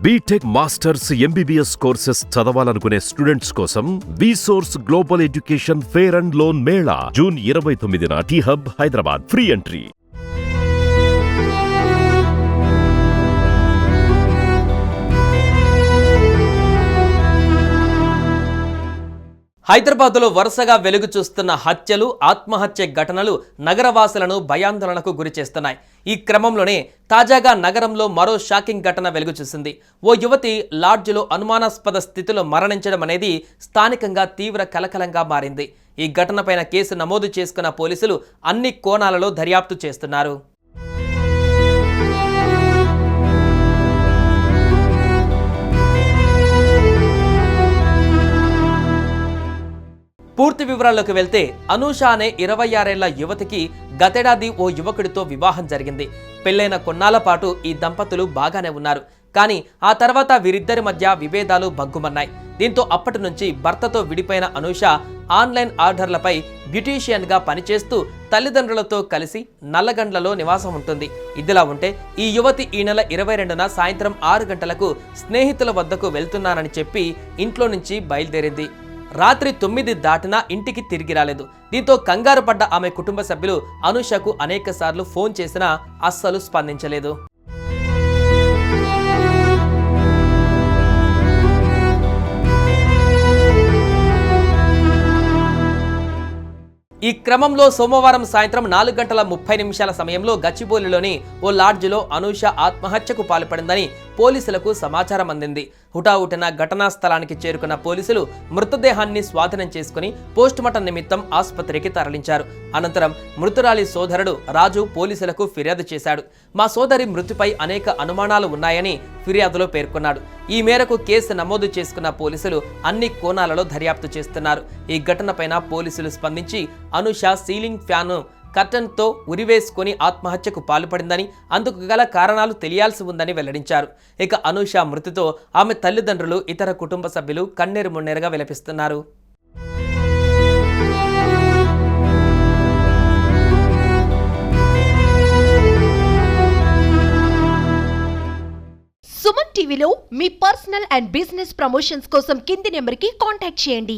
BTech masters MBBS courses చదవాలనుకునే students కోసం VSource global education fair and loan mela June 29న T Hub Hyderabad. Free entry. హైదరాబాద్లో వరుసగా వెలుగు చూస్తున్న హత్యలు, ఆత్మహత్య ఘటనలు నగరవాసులను భయాందోళనకు గురి చేస్తున్నాయి. ఈ క్రమంలోనే తాజాగా నగరంలో మరో షాకింగ్ ఘటన వెలుగు చూసింది. ఓ యువతి లాడ్జిలో అనుమానాస్పద స్థితిలో మరణించడం అనేది స్థానికంగా తీవ్ర కలకలంగా మారింది. ఈ ఘటనపైన కేసు నమోదు చేసుకున్న పోలీసులు అన్ని కోణాలలో దర్యాప్తు చేస్తున్నారు. పూర్తి వివరాల్లోకి వెళ్తే అనూష అనే 26 ఏళ్ల యువతికి గతేడాది ఓ యువకుడితో వివాహం జరిగింది. పెళ్లైన కొన్నాళ్ల పాటు ఈ దంపతులు బాగానే ఉన్నారు. కానీ ఆ తర్వాత వీరిద్దరి మధ్య విభేదాలు భగ్గుమన్నాయి. దీంతో అప్పటి నుంచి భర్తతో విడిపోయిన అనూష ఆన్లైన్ ఆర్డర్లపై బ్యూటీషియన్గా పనిచేస్తూ తల్లిదండ్రులతో కలిసి నల్లగండ్లలో నివాసం ఉంటుంది. ఇదిలా ఉంటే ఈ యువతి ఈ నెల 22న సాయంత్రం 6 గంటలకు స్నేహితుల వద్దకు వెళ్తున్నానని చెప్పి ఇంట్లో నుంచి బయలుదేరింది. రాత్రి 9 దాటినా ఇంటికి తిరిగి రాలేదు. దీంతో కంగారు పడ్డ ఆమె కుటుంబ సభ్యులు అనూషకు అనేకసార్లు ఫోన్ చేసినా అస్సలు స్పందించలేదు. ఈ క్రమంలో సోమవారం సాయంత్రం 4:30 సమయంలో గచ్చిబౌలిలోని ఓ లాడ్జిలో అనూష ఆత్మహత్యకు పాల్పడిందని పోలీసులకు సమాచారం అందింది. హుటాహుటిన ఘటనా స్థలానికి చేరుకున్న పోలీసులు మృతదేహాన్ని స్వాధీనం చేసుకుని పోస్టుమార్టం నిమిత్తం ఆసుపత్రికి తరలించారు. అనంతరం మృతురాలి సోదరుడు రాజు పోలీసులకు ఫిర్యాదు చేశాడు. మా సోదరి మృతిపై అనేక అనుమానాలు ఉన్నాయని ఫిర్యాదులో పేర్కొన్నాడు. ఈ మేరకు కేసు నమోదు చేసుకున్న పోలీసులు అన్ని కోణాలలో దర్యాప్తు చేస్తున్నారు. ఈ ఘటనపైన పోలీసులు స్పందించి అనూష సీలింగ్ ఫ్యాన్ కర్టన్తో ఉరివేసుకుని ఆత్మహత్యకు పాల్పడిందని, అందుకు గల కారణాలు తెలియాల్సి ఉందని వెల్లడించారు. ఇక అనూష మృతితో ఆమె తల్లిదండ్రులు, ఇతర కుటుంబ సభ్యులు కన్నీరు మున్నీరుగా విలపిస్తున్నారు. సుమన్ టీవీలో మీ పర్సనల్ అండ్ బిజినెస్ ప్రమోషన్స్ కోసం కింది నెంబర్కి కాంటాక్ట్ చేయండి.